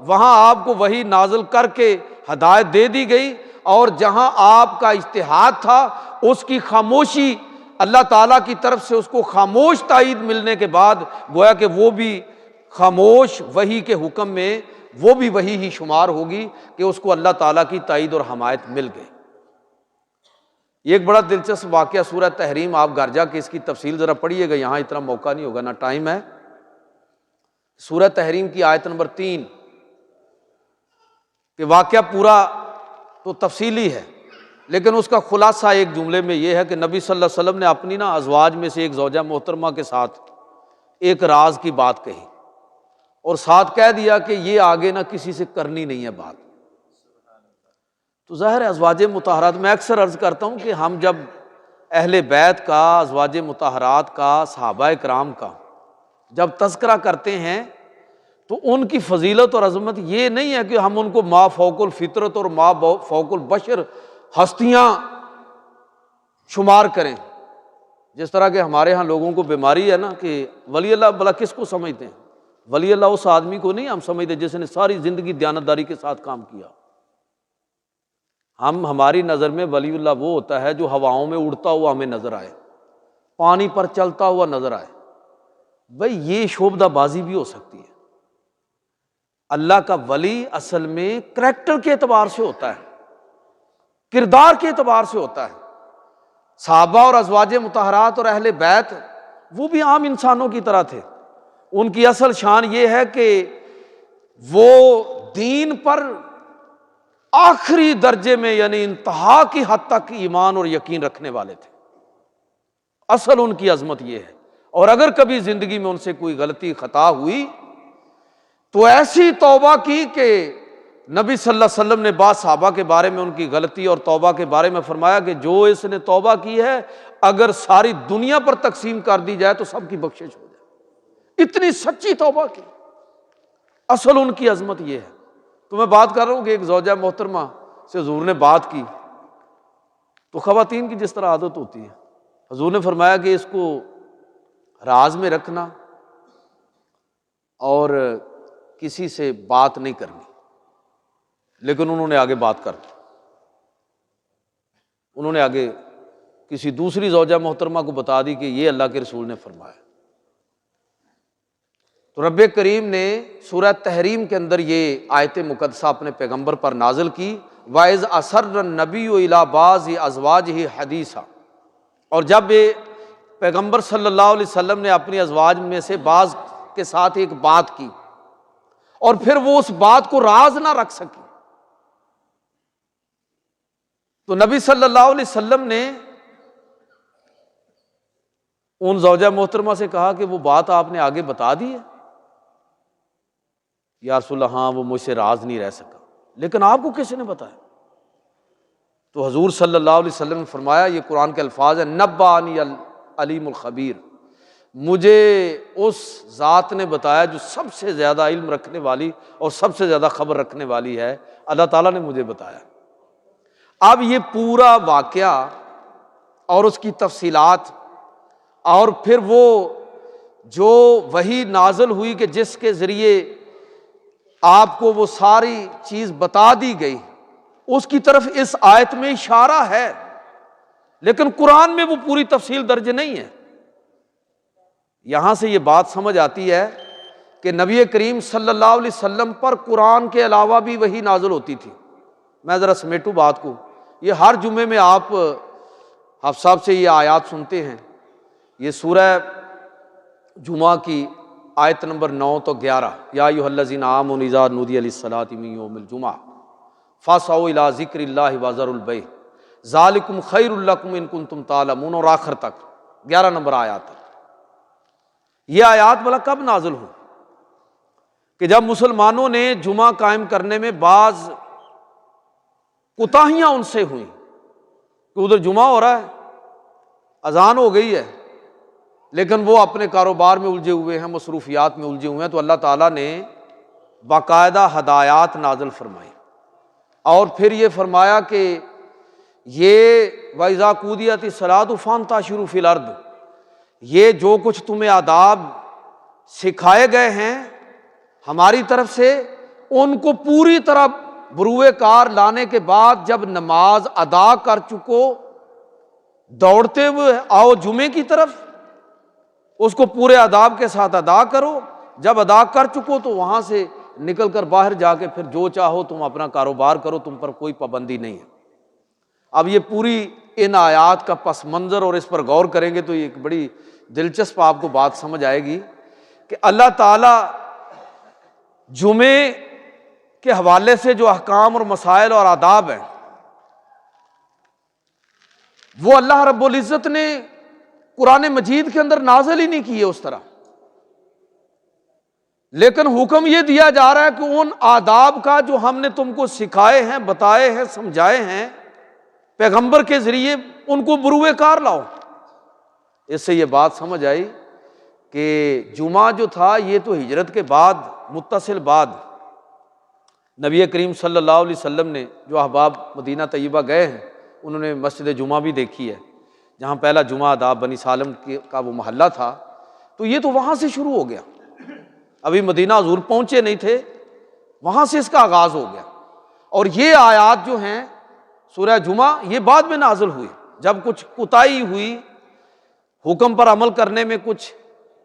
وہاں آپ کو وحی نازل کر کے ہدایت دے دی گئی، اور جہاں آپ کا اجتہاد تھا اس کی خاموشی اللہ تعالیٰ کی طرف سے اس کو خاموش تائید ملنے کے بعد گویا کہ وہ بھی خاموش وحی کے حکم میں وہ بھی وحی ہی شمار ہوگی کہ اس کو اللہ تعالیٰ کی تائید اور حمایت مل گئی۔ یہ ایک بڑا دلچسپ واقعہ سورہ تحریم، آپ گھر جا کے اس کی تفصیل ذرا پڑھیے گا، یہاں اتنا موقع نہیں ہوگا، نہ ٹائم ہے۔ سورہ تحریم کی آیت نمبر 3 کہ واقعہ پورا تو تفصیلی ہے، لیکن اس کا خلاصہ ایک جملے میں یہ ہے کہ نبی صلی اللہ علیہ وسلم نے اپنی ازواج میں سے ایک زوجہ محترمہ کے ساتھ ایک راز کی بات کہی، اور ساتھ کہہ دیا کہ یہ آگے نہ کسی سے کرنی نہیں ہے بات۔ تو ظاہر ہے ازواج مطہرات، میں اکثر عرض کرتا ہوں کہ ہم جب اہل بیت کا، ازواج مطہرات کا، صحابہ کرام کا جب تذکرہ کرتے ہیں تو ان کی فضیلت اور عظمت یہ نہیں ہے کہ ہم ان کو ما فوق الفطرت اور ما فوق البشر ہستیاں شمار کریں، جس طرح کہ ہمارے ہاں لوگوں کو بیماری ہے نا کہ ولی اللہ بلا کس کو سمجھتے ہیں؟ ولی اللہ اس آدمی کو نہیں ہم سمجھتے جس نے ساری زندگی دیانتداری کے ساتھ کام کیا۔ ہماری نظر میں ولی اللہ وہ ہوتا ہے جو ہواؤں میں اڑتا ہوا ہمیں نظر آئے، پانی پر چلتا ہوا نظر آئے۔ بھئی یہ شعبدہ بازی بھی ہو سکتی ہے۔ اللہ کا ولی اصل میں کریکٹر کے اعتبار سے ہوتا ہے، کردار کے اعتبار سے ہوتا ہے۔ صحابہ اور ازواج مطہرات اور اہل بیت وہ بھی عام انسانوں کی طرح تھے، ان کی اصل شان یہ ہے کہ وہ دین پر آخری درجے میں یعنی انتہا کی حد تک ایمان اور یقین رکھنے والے تھے، اصل ان کی عظمت یہ ہے۔ اور اگر کبھی زندگی میں ان سے کوئی غلطی خطا ہوئی تو ایسی توبہ کی کہ نبی صلی اللہ علیہ وسلم نے بعض صحابہ کے بارے میں ان کی غلطی اور توبہ کے بارے میں فرمایا کہ جو اس نے توبہ کی ہے اگر ساری دنیا پر تقسیم کر دی جائے تو سب کی بخشش ہو جائے، اتنی سچی توبہ کی۔ اصل ان کی عظمت یہ ہے۔ تو میں بات کر رہا ہوں کہ ایک زوجہ محترمہ سے حضور نے بات کی، تو خواتین کی جس طرح عادت ہوتی ہے، حضور نے فرمایا کہ اس کو راز میں رکھنا اور کسی سے بات نہیں کرنی، لیکن انہوں نے آگے بات کر دی، انہوں نے آگے کسی دوسری زوجہ محترمہ کو بتا دی کہ یہ اللہ کے رسول نے فرمایا۔ تو رب کریم نے سورہ تحریم کے اندر یہ آیت مقدسہ اپنے پیغمبر پر نازل کی، وَإِذْ أَسَرَّ النَّبِيُّ إِلَىٰ بَعْضِ أَزْوَاجِهِ حَدِيثًا، اور جب یہ پیغمبر صلی اللہ علیہ وسلم نے اپنی ازواج میں سے بعض کے ساتھ ایک بات کی اور پھر وہ اس بات کو راز نہ رکھ سکی، تو نبی صلی اللہ علیہ وسلم نے ان زوجہ محترمہ سے کہا کہ وہ بات آپ نے آگے بتا دی ہے؟ یا رسول اللہ ہاں وہ مجھ سے راز نہیں رہ سکا، لیکن آپ کو کس نے بتایا؟ تو حضور صلی اللہ علیہ وسلم نے فرمایا، یہ قرآن کے الفاظ ہیں، نبأنی العلیم الخبیر، مجھے اس ذات نے بتایا جو سب سے زیادہ علم رکھنے والی اور سب سے زیادہ خبر رکھنے والی ہے، اللہ تعالیٰ نے مجھے بتایا۔ اب یہ پورا واقعہ اور اس کی تفصیلات اور پھر وہ جو وحی نازل ہوئی کہ جس کے ذریعے آپ کو وہ ساری چیز بتا دی گئی، اس کی طرف اس آیت میں اشارہ ہے، لیکن قرآن میں وہ پوری تفصیل درج نہیں ہے۔ یہاں سے یہ بات سمجھ آتی ہے کہ نبی کریم صلی اللہ علیہ وسلم پر قرآن کے علاوہ بھی وحی نازل ہوتی تھی۔ میں ذرا سمیٹوں بات کو، یہ ہر جمعے میں آپ حافظ صاحب سے یہ آیات سنتے ہیں، یہ سورہ جمعہ کی آیت نمبر 9 تو 11، یا ایھا الذین آمنوا اذا نودی للصلاۃ من یوم الجمعہ فاسعوا الی ذکر اللہ وذروا البیع ذالکم خیر لکم ان کنتم تعلمون، اور آخر تک 11 نمبر آیات تک۔ یہ آیات بھلا کب نازل ہوئی؟ کہ جب مسلمانوں نے جمعہ قائم کرنے میں بعض کوتاہیاں ان سے ہوئیں، کہ ادھر جمعہ ہو رہا ہے، اذان ہو گئی ہے، لیکن وہ اپنے کاروبار میں الجھے ہوئے ہیں، مصروفیات میں الجھے ہوئے ہیں، تو اللہ تعالیٰ نے باقاعدہ ہدایات نازل فرمائی اور پھر یہ فرمایا کہ یہ وَإِذَا قُضِيَتِ الصَّلَاةُ فَانتَشِرُوا فِي الْأَرْضِ، یہ جو کچھ تمہیں آداب سکھائے گئے ہیں ہماری طرف سے، ان کو پوری طرح بروئے کار لانے کے بعد جب نماز ادا کر چکو، دوڑتے ہوئے آؤ جمعے کی طرف، اس کو پورے آداب کے ساتھ ادا کرو، جب ادا کر چکو تو وہاں سے نکل کر باہر جا کے پھر جو چاہو تم اپنا کاروبار کرو، تم پر کوئی پابندی نہیں ہے۔ اب یہ پوری ان آیات کا پس منظر اور اس پر غور کریں گے تو یہ ایک بڑی دلچسپ آپ کو بات سمجھ آئے گی کہ اللہ تعالیٰ جمعے کے حوالے سے جو احکام اور مسائل اور آداب ہیں وہ اللہ رب العزت نے قرآن مجید کے اندر نازل ہی نہیں کیے اس طرح، لیکن حکم یہ دیا جا رہا ہے کہ ان آداب کا جو ہم نے تم کو سکھائے ہیں، بتائے ہیں، سمجھائے ہیں پیغمبر کے ذریعے، ان کو بروئے کار لاؤ۔ اس سے یہ بات سمجھ آئی کہ جمعہ جو تھا یہ تو ہجرت کے بعد متصل بعد نبی کریم صلی اللہ علیہ وسلم نے جو احباب مدینہ طیبہ گئے ہیں انہوں نے مسجد جمعہ بھی دیکھی ہے، جہاں پہلا جمعہ ادا بنی سالم کا وہ محلہ تھا، تو یہ تو وہاں سے شروع ہو گیا، ابھی مدینہ حضور پہنچے نہیں تھے، وہاں سے اس کا آغاز ہو گیا۔ اور یہ آیات جو ہیں سورہ جمعہ یہ بعد میں نازل ہوئی، جب کچھ کوتاہی ہوئی، حکم پر عمل کرنے میں کچھ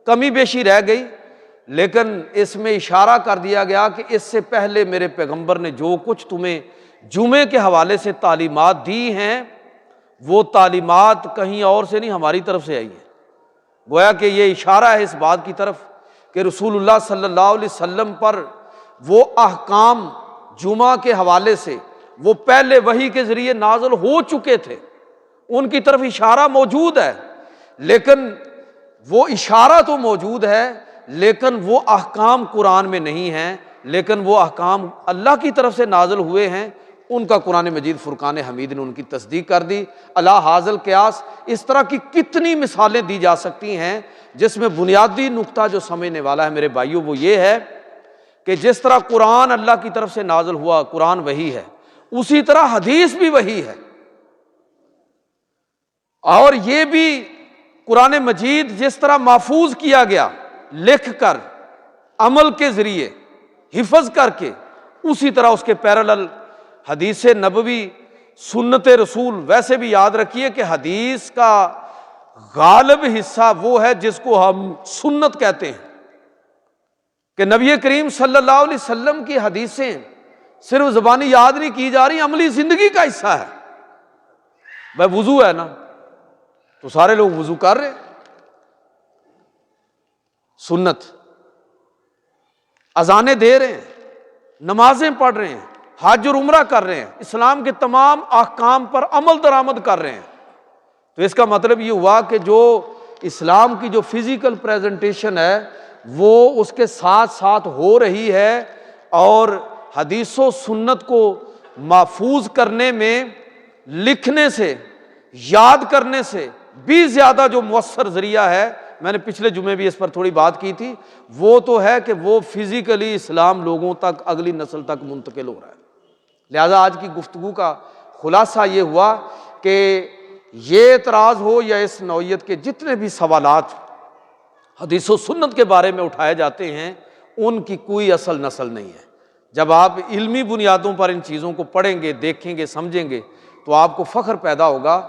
کمی بیشی رہ گئی، لیکن اس میں اشارہ کر دیا گیا کہ اس سے پہلے میرے پیغمبر نے جو کچھ تمہیں جمعے کے حوالے سے تعلیمات دی ہیں وہ تعلیمات کہیں اور سے نہیں، ہماری طرف سے آئی ہے۔ گویا کہ یہ اشارہ ہے اس بات کی طرف کہ رسول اللہ صلی اللہ علیہ وسلم پر وہ احکام جمعہ کے حوالے سے وہ پہلے وحی کے ذریعے نازل ہو چکے تھے، ان کی طرف اشارہ موجود ہے، لیکن وہ اشارہ تو موجود ہے لیکن وہ احکام قرآن میں نہیں ہیں، لیکن وہ احکام اللہ کی طرف سے نازل ہوئے ہیں، ان کا قرآن مجید فرقان حمید نے ان کی تصدیق کر دی۔ الا حاضل قیاس، اس طرح کی کتنی مثالیں دی جا سکتی ہیں، جس میں بنیادی نقطہ جو سمجھنے والا ہے میرے بھائیوں وہ یہ ہے کہ جس طرح قرآن اللہ کی طرف سے نازل ہوا، قرآن وحی ہے، اسی طرح حدیث بھی وحی ہے، اور یہ بھی قرآن مجید جس طرح محفوظ کیا گیا لکھ کر عمل کے ذریعے، حفظ کر کے اسی طرح اس کے پیرالل حدیث نبوی سنت رسول ویسے بھی یاد رکھیے کہ حدیث کا غالب حصہ وہ ہے جس کو ہم سنت کہتے ہیں، کہ نبی کریم صلی اللہ علیہ وسلم کی حدیثیں صرف زبانی یاد نہیں کی جا رہی، عملی زندگی کا حصہ ہے۔ بھائی وضو ہے نا، تو سارے لوگ وضو کر رہے ہیں، سنت، اذانیں دے رہے ہیں، نمازیں پڑھ رہے ہیں، حج اور عمرہ کر رہے ہیں، اسلام کے تمام احکام پر عمل درآمد کر رہے ہیں۔ تو اس کا مطلب یہ ہوا کہ جو اسلام کی جو فزیکل پریزنٹیشن ہے وہ اس کے ساتھ ساتھ ہو رہی ہے، اور حدیث و سنت کو محفوظ کرنے میں لکھنے سے، یاد کرنے سے بھی زیادہ جو مؤثر ذریعہ ہے، میں نے پچھلے جمعے بھی اس پر تھوڑی بات کی تھی، وہ تو ہے کہ وہ فزیکلی اسلام لوگوں تک، اگلی نسل تک منتقل ہو رہا ہے۔ لہذا آج کی گفتگو کا خلاصہ یہ ہوا کہ یہ اعتراض ہو یا اس نوعیت کے جتنے بھی سوالات حدیث و سنت کے بارے میں اٹھائے جاتے ہیں، ان کی کوئی اصل نسل نہیں ہے۔ جب آپ علمی بنیادوں پر ان چیزوں کو پڑھیں گے، دیکھیں گے، سمجھیں گے، تو آپ کو فخر پیدا ہوگا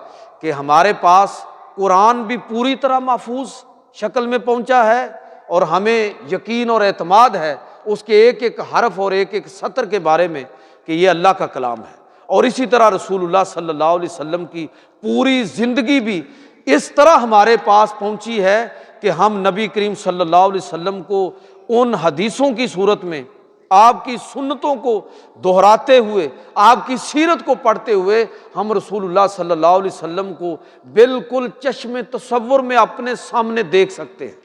کہ ہمارے پاس قرآن بھی پوری طرح محفوظ شکل میں پہنچا ہے، اور ہمیں یقین اور اعتماد ہے اس کے ایک ایک حرف اور ایک ایک سطر کے بارے میں کہ یہ اللہ کا کلام ہے۔ اور اسی طرح رسول اللہ صلی اللہ علیہ وسلم کی پوری زندگی بھی اس طرح ہمارے پاس پہنچی ہے کہ ہم نبی کریم صلی اللہ علیہ وسلم کو ان حدیثوں کی صورت میں، آپ کی سنتوں کو دہراتے ہوئے، آپ کی سیرت کو پڑھتے ہوئے، ہم رسول اللہ صلی اللہ علیہ وسلم کو بالکل چشم تصور میں اپنے سامنے دیکھ سکتے ہیں۔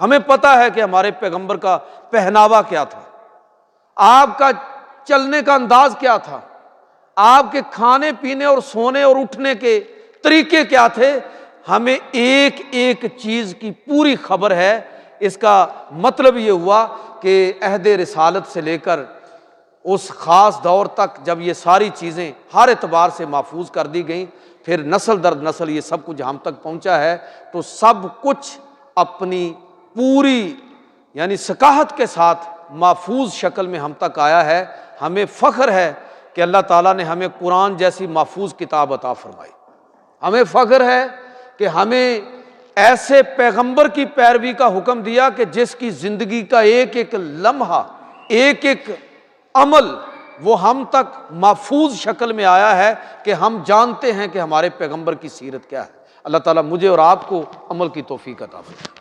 ہمیں پتہ ہے کہ ہمارے پیغمبر کا پہناوا کیا تھا، آپ کا چلنے کا انداز کیا تھا، آپ کے کھانے پینے اور سونے اور اٹھنے کے طریقے کیا تھے، ہمیں ایک ایک چیز کی پوری خبر ہے۔ اس کا مطلب یہ ہوا کہ عہد رسالت سے لے کر اس خاص دور تک جب یہ ساری چیزیں ہر اعتبار سے محفوظ کر دی گئیں، پھر نسل در نسل یہ سب کچھ ہم تک پہنچا ہے، تو سب کچھ اپنی پوری یعنی ثقافت کے ساتھ محفوظ شکل میں ہم تک آیا ہے۔ ہمیں فخر ہے کہ اللہ تعالیٰ نے ہمیں قرآن جیسی محفوظ کتاب عطا فرمائی۔ ہمیں فخر ہے کہ ہمیں ایسے پیغمبر کی پیروی کا حکم دیا کہ جس کی زندگی کا ایک ایک لمحہ، ایک ایک عمل وہ ہم تک محفوظ شکل میں آیا ہے کہ ہم جانتے ہیں کہ ہمارے پیغمبر کی سیرت کیا ہے۔ اللہ تعالیٰ مجھے اور آپ کو عمل کی توفیق عطا فرمائے۔